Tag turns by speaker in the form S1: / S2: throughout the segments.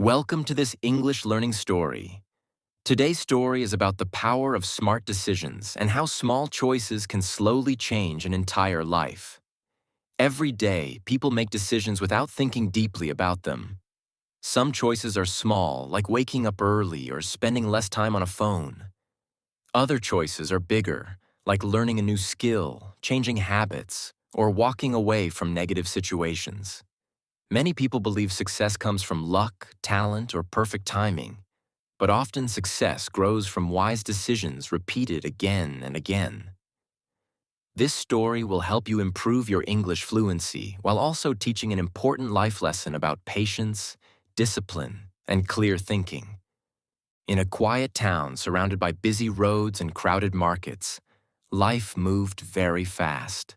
S1: Welcome to this English learning story. Today's story is about the power of smart decisions and how small choices can slowly change an entire life. Every day, people make decisions without thinking deeply about them. Some choices are small, like waking up early or spending less time on a phone. Other choices are bigger, like learning a new skill, changing habits, or walking away from negative situations. Many people believe success comes from luck, talent, or perfect timing, but often success grows from wise decisions repeated again and again. This story will help you improve your English fluency while also teaching an important life lesson about patience, discipline, and clear thinking. In a quiet town surrounded by busy roads and crowded markets, life moved very fast.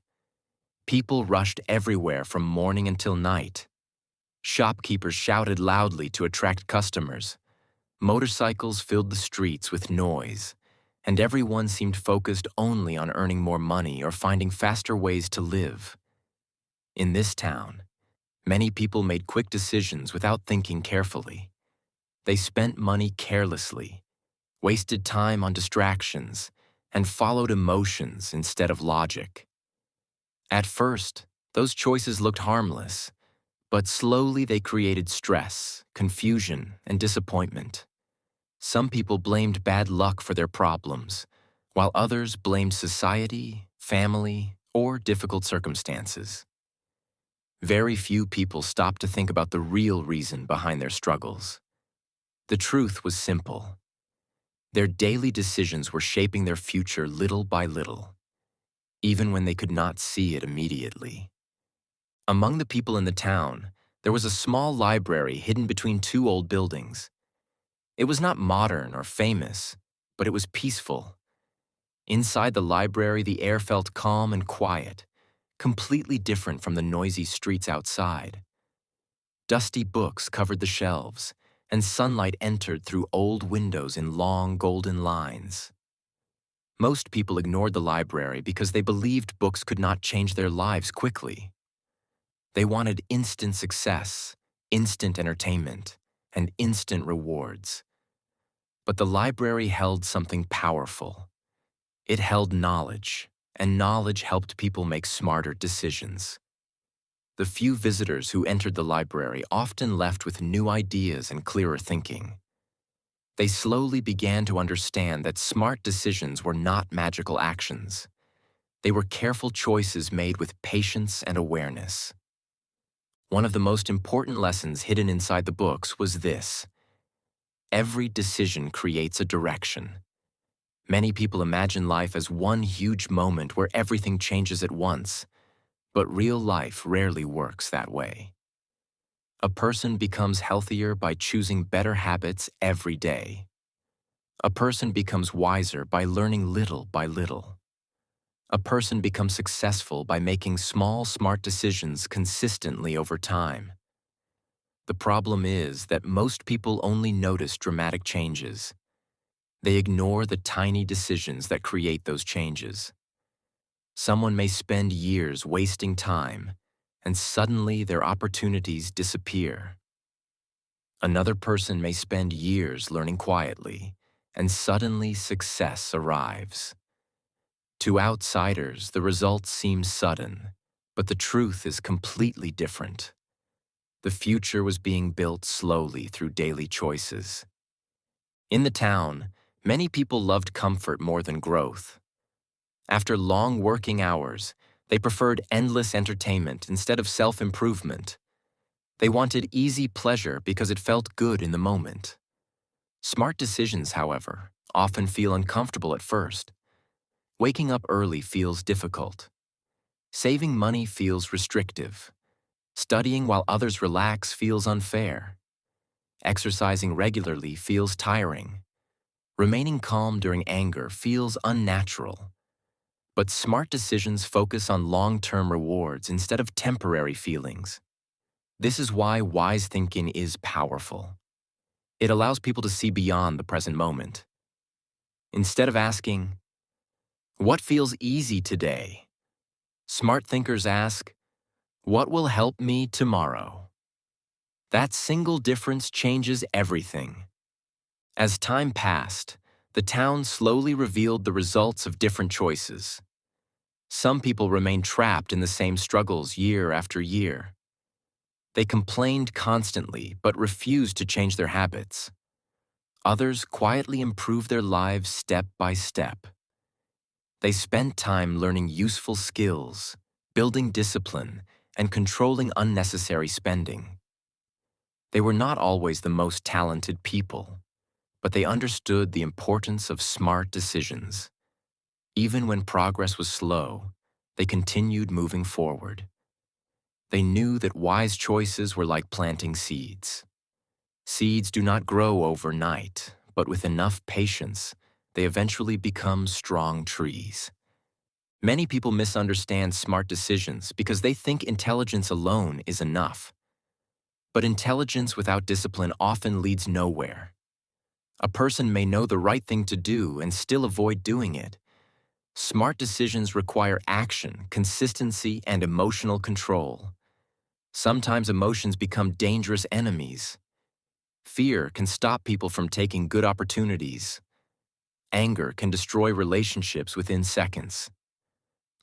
S1: People rushed everywhere from morning until night. Shopkeepers shouted loudly to attract customers. Motorcycles filled the streets with noise, and everyone seemed focused only on earning more money or finding faster ways to live. In this town, many people made quick decisions without thinking carefully. They spent money carelessly, wasted time on distractions, and followed emotions instead of logic. At first, those choices looked harmless, but slowly they created stress, confusion, and disappointment. Some people blamed bad luck for their problems, while others blamed society, family, or difficult circumstances. Very few people stopped to think about the real reason behind their struggles. The truth was simple. Their daily decisions were shaping their future little by little, even when they could not see it immediately. Among the people in the town, there was a small library hidden between two old buildings. It was not modern or famous, but it was peaceful. Inside the library, the air felt calm and quiet, completely different from the noisy streets outside. Dusty books covered the shelves, and sunlight entered through old windows in long golden lines. Most people ignored the library because they believed books could not change their lives quickly. They wanted instant success, instant entertainment, and instant rewards. But the library held something powerful. It held knowledge, and knowledge helped people make smarter decisions. The few visitors who entered the library often left with new ideas and clearer thinking. They slowly began to understand that smart decisions were not magical actions. They were careful choices made with patience and awareness. One of the most important lessons hidden inside the books was this: every decision creates a direction. Many people imagine life as one huge moment where everything changes at once, but real life rarely works that way. A person becomes healthier by choosing better habits every day. A person becomes wiser by learning little by little. A person becomes successful by making small, smart decisions consistently over time. The problem is that most people only notice dramatic changes. They ignore the tiny decisions that create those changes. Someone may spend years wasting time, and suddenly their opportunities disappear. Another person may spend years learning quietly, and suddenly success arrives. To outsiders, the results seem sudden, but the truth is completely different. The future was being built slowly through daily choices. In the town, many people loved comfort more than growth. After long working hours, they preferred endless entertainment instead of self-improvement. They wanted easy pleasure because it felt good in the moment. Smart decisions, however, often feel uncomfortable at first. Waking up early feels difficult. Saving money feels restrictive. Studying while others relax feels unfair. Exercising regularly feels tiring. Remaining calm during anger feels unnatural. But smart decisions focus on long-term rewards instead of temporary feelings. This is why wise thinking is powerful. It allows people to see beyond the present moment. Instead of asking, "What feels easy today?" smart thinkers ask, "What will help me tomorrow?" That single difference changes everything. As time passed, the town slowly revealed the results of different choices. Some people remained trapped in the same struggles year after year. They complained constantly but refused to change their habits. Others quietly improved their lives step by step. They spent time learning useful skills, building discipline, and controlling unnecessary spending. They were not always the most talented people, but they understood the importance of smart decisions. Even when progress was slow, they continued moving forward. They knew that wise choices were like planting seeds. Seeds do not grow overnight, but with enough patience, they eventually become strong trees. Many people misunderstand smart decisions because they think intelligence alone is enough. But intelligence without discipline often leads nowhere. A person may know the right thing to do and still avoid doing it. Smart decisions require action, consistency, and emotional control. Sometimes emotions become dangerous enemies. Fear can stop people from taking good opportunities. Anger can destroy relationships within seconds.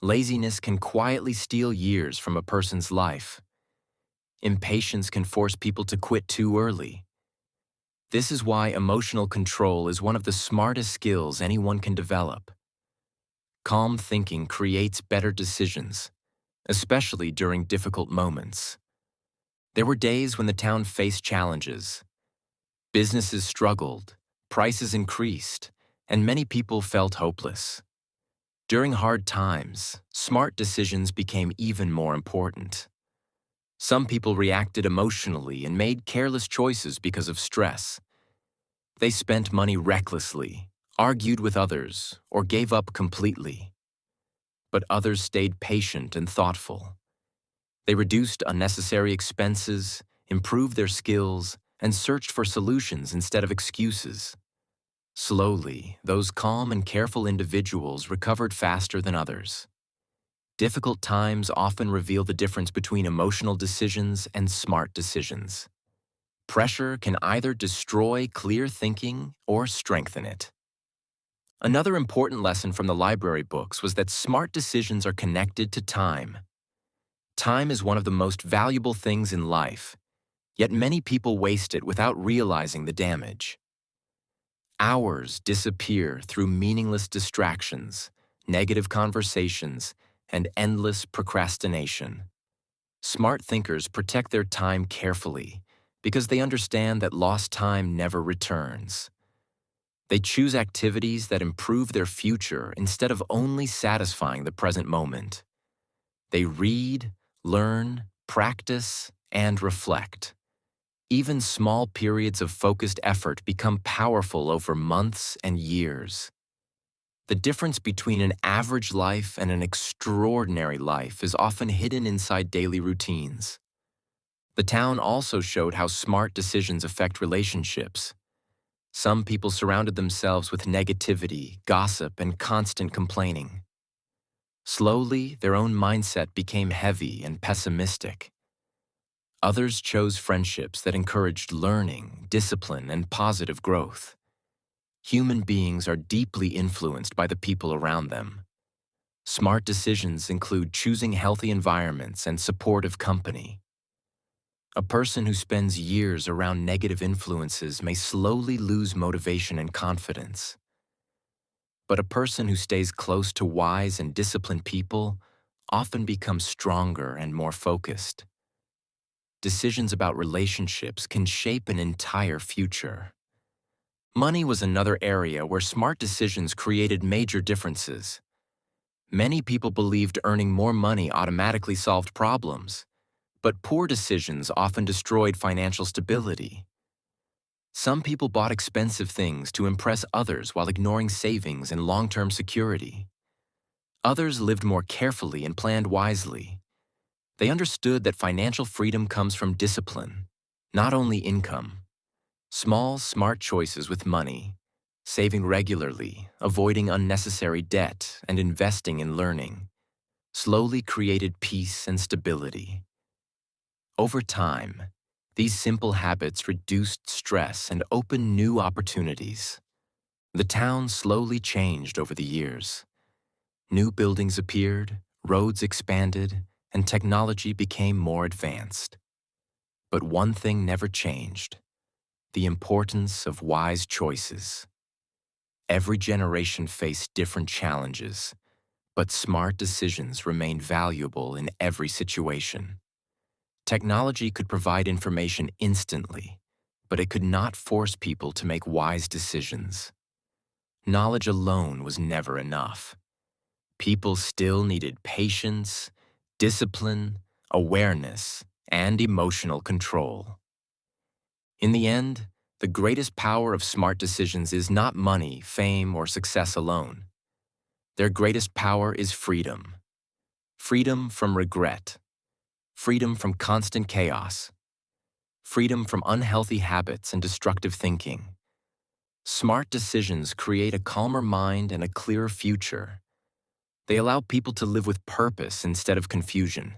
S1: Laziness can quietly steal years from a person's life. Impatience can force people to quit too early. This is why emotional control is one of the smartest skills anyone can develop. Calm thinking creates better decisions, especially during difficult moments. There were days when the town faced challenges. Businesses struggled, prices increased, and many people felt hopeless. During hard times, smart decisions became even more important. Some people reacted emotionally and made careless choices because of stress. They spent money recklessly, argued with others, or gave up completely. But others stayed patient and thoughtful. They reduced unnecessary expenses, improved their skills, and searched for solutions instead of excuses. Slowly, those calm and careful individuals recovered faster than others. Difficult times often reveal the difference between emotional decisions and smart decisions. Pressure can either destroy clear thinking or strengthen it. Another important lesson from the library books was that smart decisions are connected to time. Time is one of the most valuable things in life, yet many people waste it without realizing the damage. Hours disappear through meaningless distractions, negative conversations, and endless procrastination. Smart thinkers protect their time carefully because they understand that lost time never returns. They choose activities that improve their future instead of only satisfying the present moment. They read, learn, practice, and reflect. Even small periods of focused effort become powerful over months and years. The difference between an average life and an extraordinary life is often hidden inside daily routines. The town also showed how smart decisions affect relationships. Some people surrounded themselves with negativity, gossip, and constant complaining. Slowly, their own mindset became heavy and pessimistic. Others chose friendships that encouraged learning, discipline, and positive growth. Human beings are deeply influenced by the people around them. Smart decisions include choosing healthy environments and supportive company. A person who spends years around negative influences may slowly lose motivation and confidence. But a person who stays close to wise and disciplined people often becomes stronger and more focused. Decisions about relationships can shape an entire future. Money was another area where smart decisions created major differences. Many people believed earning more money automatically solved problems, but poor decisions often destroyed financial stability. Some people bought expensive things to impress others while ignoring savings and long-term security. Others lived more carefully and planned wisely. They understood that financial freedom comes from discipline, not only income. Small, smart choices with money, saving regularly, avoiding unnecessary debt, and investing in learning, slowly created peace and stability. Over time, These simple habits reduced stress and opened new opportunities. The town slowly changed over the years. New buildings appeared, roads expanded, and technology became more advanced. But one thing never changed: the importance of wise choices. Every generation faced different challenges, but smart decisions remained valuable in every situation. Technology could provide information instantly, but it could not force people to make wise decisions. Knowledge alone was never enough. People still needed patience, discipline, awareness, and emotional control. In the end, the greatest power of smart decisions is not money, fame, or success alone. Their greatest power is freedom. Freedom from regret. Freedom from constant chaos. Freedom from unhealthy habits and destructive thinking. Smart decisions create a calmer mind and a clearer future. They allow people to live with purpose instead of confusion.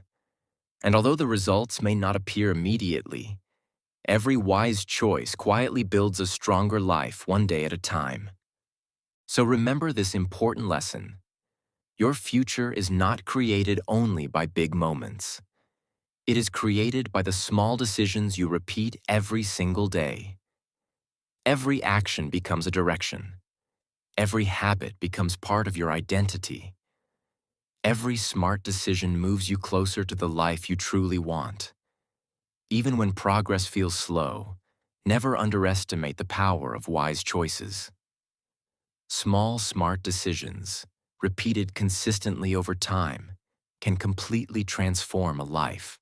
S1: And although the results may not appear immediately, every wise choice quietly builds a stronger life one day at a time. So remember this important lesson. Your future is not created only by big moments. It is created by the small decisions you repeat every single day. Every action becomes a direction. Every habit becomes part of your identity. Every smart decision moves you closer to the life you truly want. Even when progress feels slow, never underestimate the power of wise choices. Small, smart decisions, repeated consistently over time, can completely transform a life.